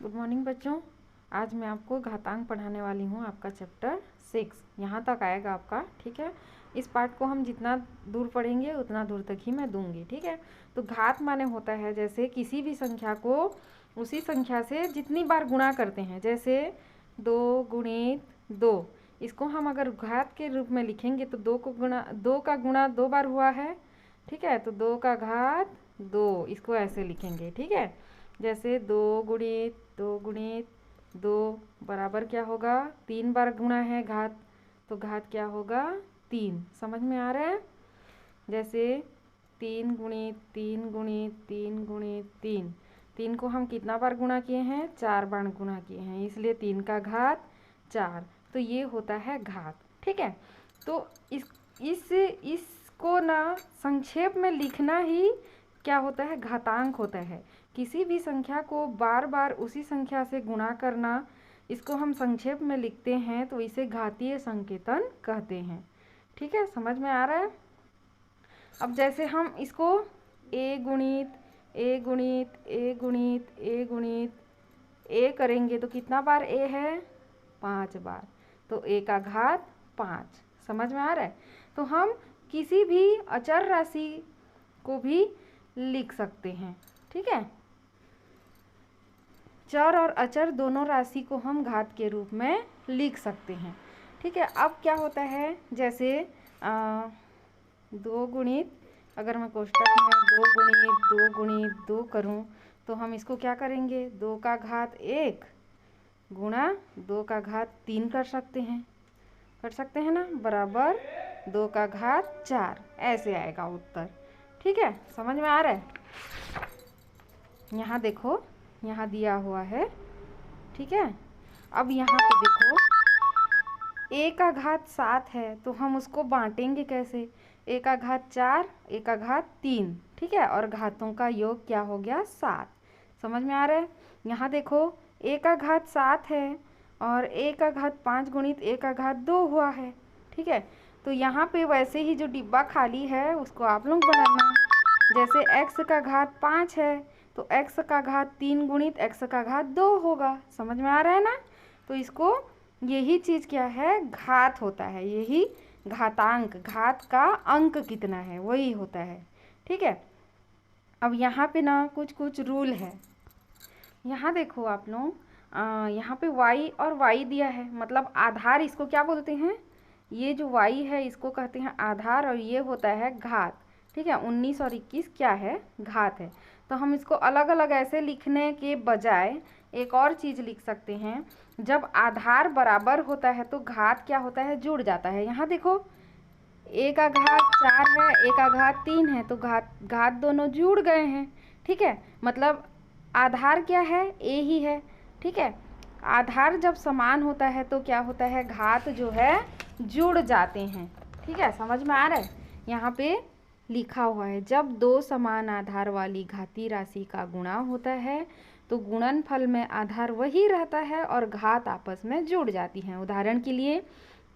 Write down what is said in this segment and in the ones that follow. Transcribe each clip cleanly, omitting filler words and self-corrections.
Good morning बच्चों। आज मैं आपको घातांक पढ़ाने वाली हूँ। आपका चैप्टर 6 यहाँ तक आएगा आपका, ठीक है। इस पार्ट को हम जितना दूर पढ़ेंगे उतना दूर तक ही मैं दूंगी, ठीक है। तो घात माने होता है जैसे किसी भी संख्या को उसी संख्या से जितनी बार गुणा करते हैं, जैसे 2 गुणित 2। इसको हम अगर घात के रूप में लिखेंगे तो 2 का गुणा 2 बार हुआ है, ठीक है। तो 2 का घात 2, इसको ऐसे लिखेंगे, ठीक है। जैसे 2 बराबर क्या होगा, 3 बार गुणा है घात, तो घात क्या होगा 3। समझ में आ रहा है। जैसे 3 तीन को हम कितना बार गुणा किए हैं, 4 बार गुणा किए हैं, इसलिए 3 का घात 4। तो ये होता है घात, ठीक है। तो इसको ना संक्षेप में लिखना ही क्या होता है, घातांक होता है। किसी भी संख्या को बार बार उसी संख्या से गुणा करना, इसको हम संक्षेप में लिखते हैं तो इसे घातीय संकेतन कहते हैं, ठीक है। समझ में आ रहा है। अब जैसे हम इसको ए गुणित ए गुणित ए गुणित ए गुणित ए करेंगे तो कितना बार ए है, 5 बार। तो ए का घात 5। समझ में आ रहा है। तो हम किसी भी अचर राशि को भी लिख सकते हैं, ठीक है। चर और अचर दोनों राशि को हम घात के रूप में लिख सकते हैं, ठीक है। अब क्या होता है, जैसे 2 गुणित, अगर मैं कोष्टक में 2 करूं तो हम इसको क्या करेंगे, 2 का घात 1 गुणा 2 का घात 3 कर सकते हैं ना, बराबर 2 का घात 4। ऐसे आएगा उत्तर, ठीक है। समझ में आ रहा है। यहाँ देखो, यहाँ दिया हुआ है, ठीक है। अब यहाँ पे देखो ए का घात 7 है, तो हम उसको बांटेंगे कैसे, ए का घात 4 ए का घात 3, ठीक है। और घातों का योग क्या हो गया, 7। समझ में आ रहा है। यहाँ देखो ए का घात 7 है और ए का घात 5 गुणित ए का घात 2 हुआ है, ठीक है। तो यहाँ पे वैसे ही जो डिब्बा खाली है उसको आप लोग बनाना। जैसे x का घात 5 है तो x का घात 3 गुणित x का घात 2 होगा। समझ में आ रहा है ना। तो इसको यही चीज़ क्या है, घात होता है। यही घातांक, घात का अंक कितना है वही होता है, ठीक है। अब यहाँ पे ना कुछ कुछ रूल है। यहाँ देखो आप लोग, यहाँ पे y और y दिया है, मतलब आधार इसको क्या बोलते हैं, ये जो y है इसको कहते हैं आधार और ये होता है घात, ठीक है। 19 और 21 क्या है, घात है। तो हम इसको अलग अलग ऐसे लिखने के बजाय एक और चीज़ लिख सकते हैं। जब आधार बराबर होता है तो घात क्या होता है, जुड़ जाता है। यहाँ देखो ए का घात 4 है, ए का घात 3 है, तो घात दोनों जुड़ गए हैं, ठीक है। मतलब आधार क्या है, ए ही है, ठीक है। आधार जब समान होता है तो क्या होता है, घात जो है जुड़ जाते हैं, ठीक है। समझ में आ रहा है। यहाँ पे लिखा हुआ है, जब 2 समान आधार वाली घातीय राशि का गुणा होता है तो गुणनफल में आधार वही रहता है और घात आपस में जुड़ जाती हैं। उदाहरण के लिए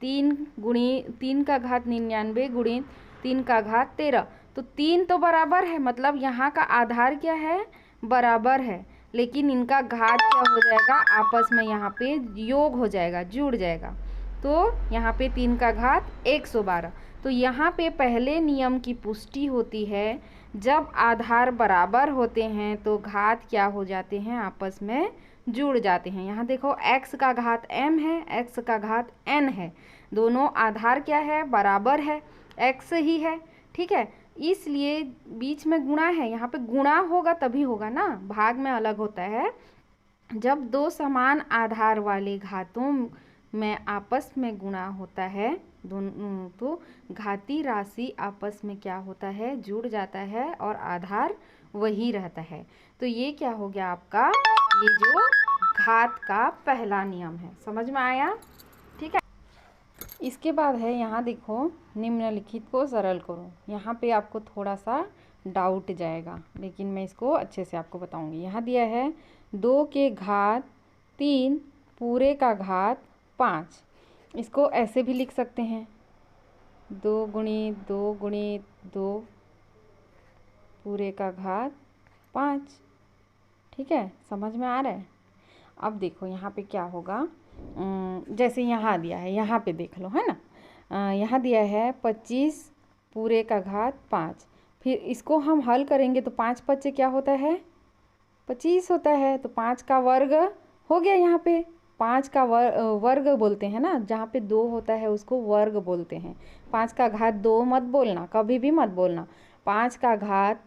3 का घात 99 गुणित 3 का घात 13। तो 3 तो बराबर है, मतलब यहाँ का आधार क्या है, बराबर है, लेकिन इनका घात क्या हो जाएगा, आपस में यहाँ पे योग हो जाएगा, जुड़ जाएगा। तो यहाँ पे 3 का घात 112। तो यहाँ पे पहले नियम की पुष्टि होती है, जब आधार बराबर होते हैं तो घात क्या हो जाते हैं, आपस में जुड़ जाते हैं। यहाँ देखो x का घात m है, x का घात n है, दोनों आधार क्या है, बराबर है, x ही है, ठीक है। इसलिए बीच में गुणा है, यहाँ पे गुणा होगा तभी होगा ना, भाग में अलग होता है। जब 2 समान आधार वाले घातों में आपस में गुणा होता है दोनों, तो घातीय राशि आपस में क्या होता है, जुड़ जाता है और आधार वही रहता है। तो ये क्या हो गया आपका, ये जो घात का पहला नियम है। समझ में आया, ठीक है। इसके बाद है, यहाँ देखो निम्नलिखित को सरल करो। यहाँ पे आपको थोड़ा सा डाउट जाएगा, लेकिन मैं इसको अच्छे से आपको बताऊंगी। यहाँ दिया है 2 के घात 3 पूरे का घात 5। इसको ऐसे भी लिख सकते हैं, 2 गुणित 2 गुणित 2 पूरे का घात 5, ठीक है। समझ में आ रहा है। अब देखो यहाँ पे क्या होगा, जैसे यहाँ दिया है, यहाँ पे देख लो, है ना। यहाँ दिया है 25 पूरे का घात 5। फिर इसको हम हल करेंगे तो 5 5 क्या होता है, 25 होता है। तो 5 का वर्ग हो गया। यहाँ पे 5 का वर्ग बोलते हैं ना, जहाँ पे 2 होता है उसको वर्ग बोलते हैं। 5 का घात 2 मत बोलना, कभी भी मत बोलना। 5 का घात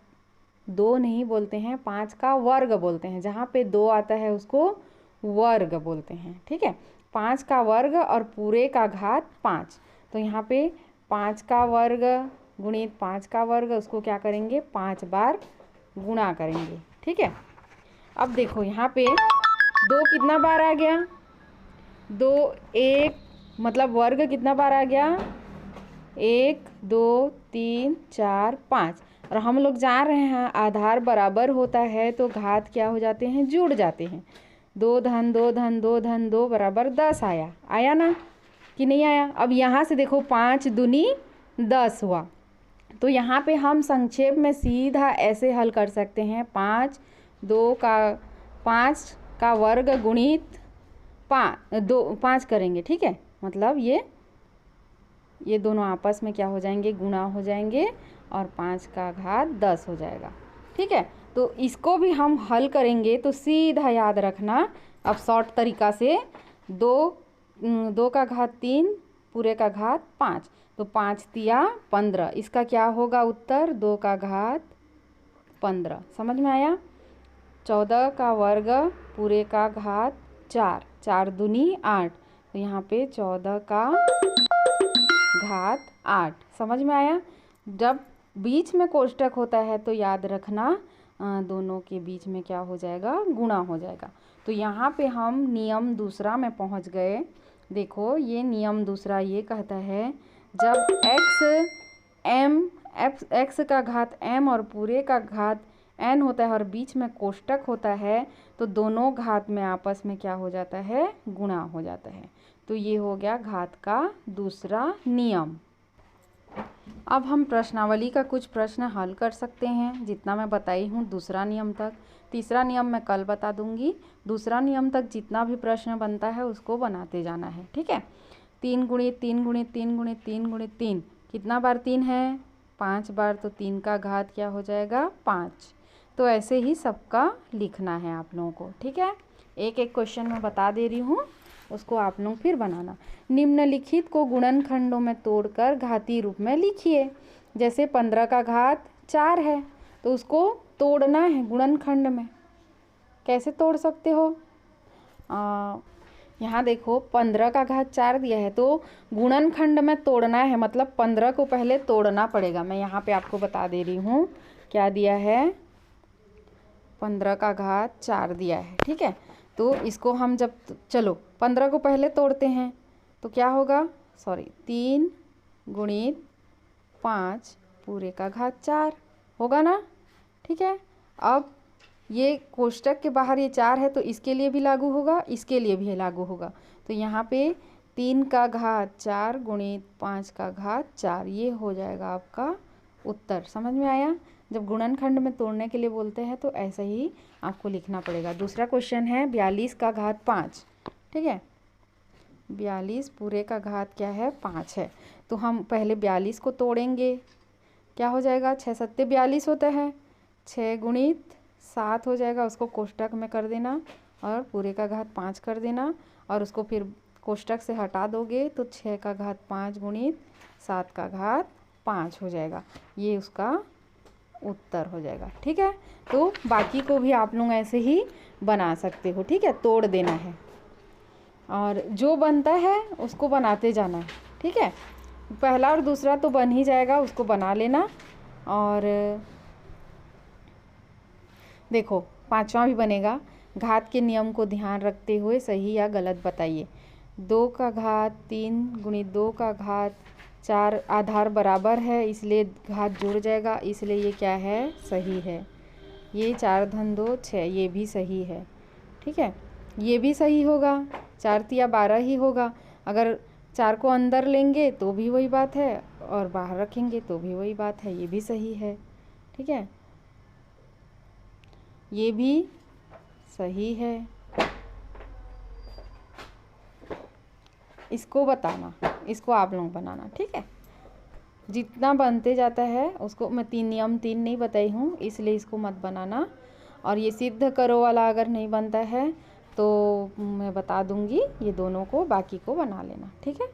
2 नहीं बोलते हैं, 5 का वर्ग बोलते हैं। जहाँ पे 2 आता है उसको वर्ग बोलते हैं, ठीक है। 5 का वर्ग और पूरे का घात 5। तो यहाँ पे 5 का वर्ग गुणित 5 का वर्ग, उसको क्या करेंगे, 5 बार गुणा करेंगे, ठीक है। अब देखो यहाँ पे 2 कितना बार आ गया, 2 1 मतलब वर्ग कितना बार आ गया, 1 2 3 4 5। और हम लोग जान रहे हैं आधार बराबर होता है तो घात क्या हो जाते हैं, जुड़ जाते हैं। 2 धन 2 धन 2 धन 2 बराबर 10 आया ना कि नहीं आया। अब यहाँ से देखो 5 दूनी 10 हुआ। तो यहाँ पे हम संक्षेप में सीधा ऐसे हल कर सकते हैं, 5 का वर्ग गुणित 5 करेंगे, ठीक है। मतलब ये दोनों आपस में क्या हो जाएंगे, गुणा हो जाएंगे और 5 का घात 10 हो जाएगा, ठीक है। तो इसको भी हम हल करेंगे तो सीधा याद रखना, अब शॉर्ट तरीका से 2 का घात 3 पूरे का घात 5, तो 5 तिया 15। इसका क्या होगा उत्तर, 2 का घात 15। समझ में आया। 14 का वर्ग पूरे का घात 4, 4 दूनी 8, तो यहाँ पे 14 का घात 8। समझ में आया। जब बीच में कोष्टक होता है तो याद रखना दोनों के बीच में क्या हो जाएगा, गुणा हो जाएगा। तो यहाँ पे हम नियम दूसरा में पहुँच गए। देखो ये नियम दूसरा ये कहता है, जब x का घात m और पूरे का घात n होता है और बीच में कोष्टक होता है तो दोनों घात में आपस में क्या हो जाता है, गुणा हो जाता है। तो ये हो गया घात का दूसरा नियम। अब हम प्रश्नावली का कुछ प्रश्न हल कर सकते हैं, जितना मैं बताई हूँ दूसरा नियम तक। तीसरा नियम मैं कल बता दूंगी। दूसरा नियम तक जितना भी प्रश्न बनता है उसको बनाते जाना है, ठीक है। 3 गुणित 3 गुणित 3 गुणित 3 गुणित 3, कितना बार 3 है, 5 बार। तो 3 का घात क्या हो जाएगा, 5। तो ऐसे ही सबका लिखना है आप लोगों को, ठीक है। एक एक क्वेश्चन मैं बता दे रही हूँ, उसको आप लोग फिर बनाना। निम्नलिखित को गुणनखंडों में तोड़कर घातीय रूप में लिखिए। जैसे 15 का घात 4 है तो उसको तोड़ना है गुणनखंड में। कैसे तोड़ सकते हो, यहाँ देखो 15 का घात 4 दिया है तो गुणनखंड में तोड़ना है, मतलब 15 को पहले तोड़ना पड़ेगा। मैं यहाँ पे आपको बता दे रही हूँ क्या दिया है, 15 का घात 4 दिया है, ठीक है। तो इसको हम जब चलो 15 को पहले तोड़ते हैं तो क्या होगा, 3 गुणित 5 पूरे का घात 4 होगा ना, ठीक है। अब ये कोष्टक के बाहर ये 4 है तो इसके लिए भी लागू होगा, इसके लिए भी लागू होगा। तो यहाँ पे 3 का घात 4 गुणित 5 का घात 4, ये हो जाएगा आपका उत्तर। समझ में आया। जब गुणनखंड में तोड़ने के लिए बोलते हैं तो ऐसा ही आपको लिखना पड़ेगा। दूसरा क्वेश्चन है 42 का घात 5, ठीक है। 42 पूरे का घात क्या है, 5 है। तो हम पहले 42 को तोड़ेंगे, क्या हो जाएगा, 6 7 42 होता है, 6 गुणित 7 हो जाएगा, उसको कोष्टक में कर देना और पूरे का घात 5 कर देना और उसको फिर कोष्टक से हटा दोगे तो 6 का घात 5 गुणित 7 का घात 5 हो जाएगा। ये उसका उत्तर हो जाएगा, ठीक है। तो बाकी को भी आप लोग ऐसे ही बना सकते हो, ठीक है। तोड़ देना है और जो बनता है उसको बनाते जाना है, ठीक है। पहला और दूसरा तो बन ही जाएगा, उसको बना लेना। और देखो 5वां भी बनेगा। घात के नियम को ध्यान रखते हुए सही या गलत बताइए। 2 का घात 3 गुणित 2 का घात 4 आधार बराबर है इसलिए घात जुड़ जाएगा, इसलिए ये क्या है, सही है। ये 4 धन 2 6, ये भी सही है, ठीक है। ये भी सही होगा, 4 तिया 12 ही होगा। अगर 4 को अंदर लेंगे तो भी वही बात है और बाहर रखेंगे तो भी वही बात है, ये भी सही है, ठीक है। ये भी सही है, इसको बताना, इसको आप लोग बनाना, ठीक है। जितना बनते जाता है उसको मैं 3 नियम 3 नहीं बताई हूँ, इसलिए इसको मत बनाना। और ये सिद्ध करो वाला अगर नहीं बनता है तो मैं बता दूँगी, ये दोनों को बाकी को बना लेना, ठीक है।